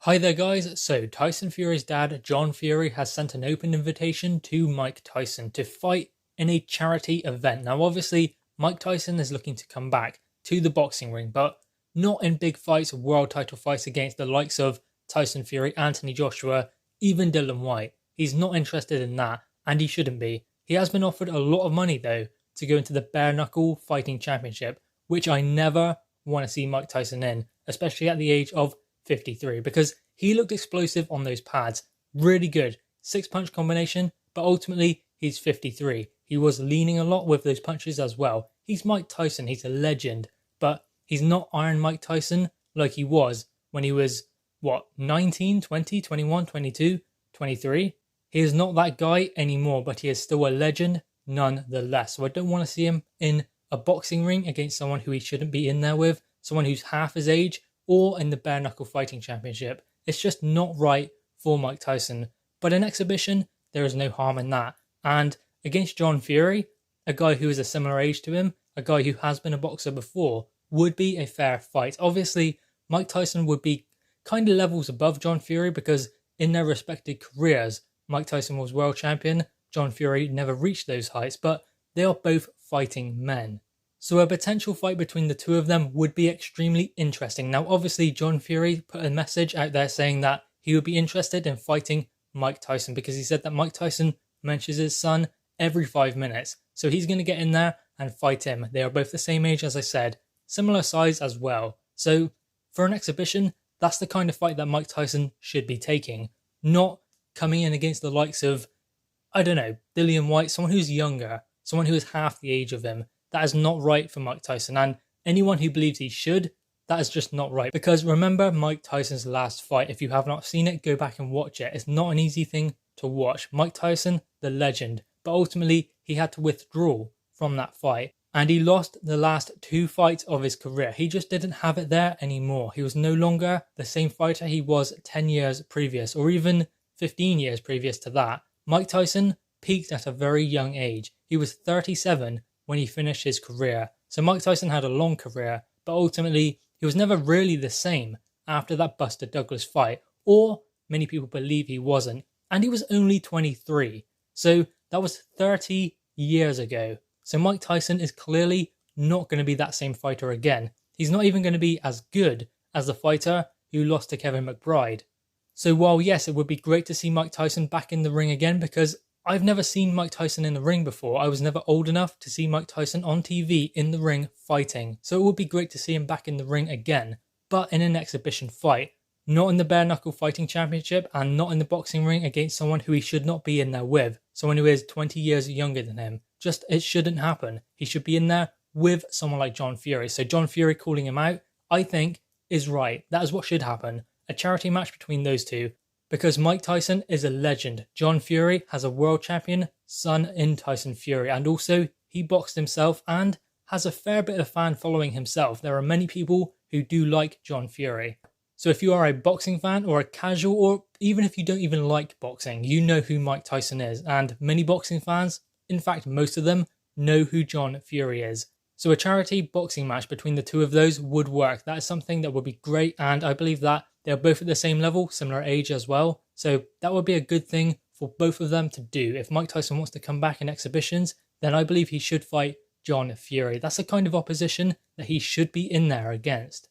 Hi there guys, so Tyson Fury's dad, John Fury, has sent an open invitation to Mike Tyson to fight in a charity event. Now obviously, Mike Tyson is looking to come back to the boxing ring, but not in big fights, world title fights against the likes of Tyson Fury, Anthony Joshua, even Dylan White. He's not interested in that, and he shouldn't be. He has been offered a lot of money though to go into the bare knuckle fighting championship, which I never want to see Mike Tyson in, especially at the age of 53, because he looked explosive on those pads. Really good. 6-punch combination, but ultimately he's 53. He was leaning a lot with those punches as well. He's Mike Tyson, he's a legend, but he's not Iron Mike Tyson like he was when he was, 19, 20, 21, 22, 23? He is not that guy anymore, but he is still a legend nonetheless. So I don't want to see him in a boxing ring against someone who he shouldn't be in there with, someone who's half his age, or in the bare knuckle fighting championship. It's just not right for Mike Tyson. But in exhibition, there is no harm in that. And against John Fury, a guy who is a similar age to him, a guy who has been a boxer before, would be a fair fight. Obviously, Mike Tyson would be kind of levels above John Fury because in their respective careers, Mike Tyson was world champion, John Fury never reached those heights, but they are both fighting men. So a potential fight between the two of them would be extremely interesting. Now, obviously, John Fury put a message out there saying that he would be interested in fighting Mike Tyson because he said that Mike Tyson mentions his son every 5 minutes. So he's going to get in there and fight him. They are both the same age, as I said, similar size as well. So for an exhibition, that's the kind of fight that Mike Tyson should be taking, not coming in against the likes of, Dillian White, someone who's younger, someone who is half the age of him. That is not right for Mike Tyson, and anyone who believes he should, that is just not right. Because remember Mike Tyson's last fight. If you have not seen it, go back and watch it. It's not an easy thing to watch. Mike Tyson, the legend, but ultimately he had to withdraw from that fight, and he lost the last 2 fights of his career. He just didn't have it there anymore. He was no longer the same fighter he was 10 years previous, or even 15 years previous to that. Mike Tyson peaked at a very young age. He was 37 when he finished his career. So Mike Tyson had a long career, but ultimately he was never really the same after that Buster Douglas fight, or many people believe he wasn't, and he was only 23. So that was 30 years ago. So Mike Tyson is clearly not going to be that same fighter again. He's not even going to be as good as the fighter who lost to Kevin McBride. So while yes, it would be great to see Mike Tyson back in the ring again, because I've never seen Mike Tyson in the ring before. I was never old enough to see Mike Tyson on TV in the ring fighting. So it would be great to see him back in the ring again, but in an exhibition fight. Not in the bare knuckle fighting championship, and not in the boxing ring against someone who he should not be in there with. Someone who is 20 years younger than him. Just, it shouldn't happen. He should be in there with someone like John Fury. So John Fury calling him out, I think, is right. That is what should happen. A charity match between those two. Because Mike Tyson is a legend. John Fury has a world champion son in Tyson Fury, and also he boxed himself and has a fair bit of fan following himself. There are many people who do like John Fury. So if you are a boxing fan or a casual, or even if you don't even like boxing, you know who Mike Tyson is, and many boxing fans, in fact most of them, know who John Fury is. So a charity boxing match between the two of those would work. That is something that would be great, and I believe that they're both at the same level, similar age as well. So that would be a good thing for both of them to do. If Mike Tyson wants to come back in exhibitions, then I believe he should fight John Fury. That's the kind of opposition that he should be in there against.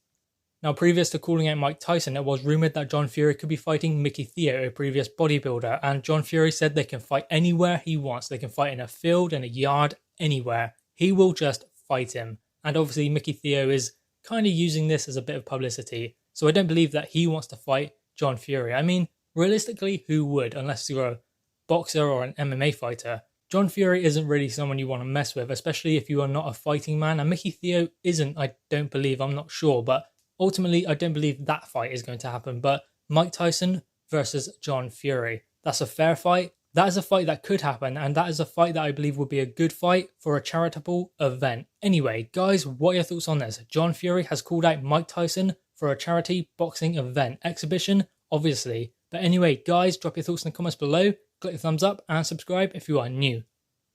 Now, previous to calling out Mike Tyson, it was rumoured that John Fury could be fighting Mickey Theo, a previous bodybuilder, and John Fury said they can fight anywhere he wants. They can fight in a field, in a yard, anywhere. He will just fight him. And obviously Mickey Theo is kind of using this as a bit of publicity. So I don't believe that he wants to fight John Fury. I mean, realistically, who would, unless you're a boxer or an MMA fighter? John Fury isn't really someone you want to mess with, especially if you are not a fighting man. And Mickey Theo isn't, I don't believe, I'm not sure. But ultimately, I don't believe that fight is going to happen. But Mike Tyson versus John Fury, that's a fair fight. That is a fight that could happen, and that is a fight that I believe would be a good fight for a charitable event. Anyway, guys, what are your thoughts on this? John Fury has called out Mike Tyson for a charity boxing event. Exhibition, obviously. But anyway, guys, drop your thoughts in the comments below. Click the thumbs up and subscribe if you are new.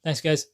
Thanks, guys.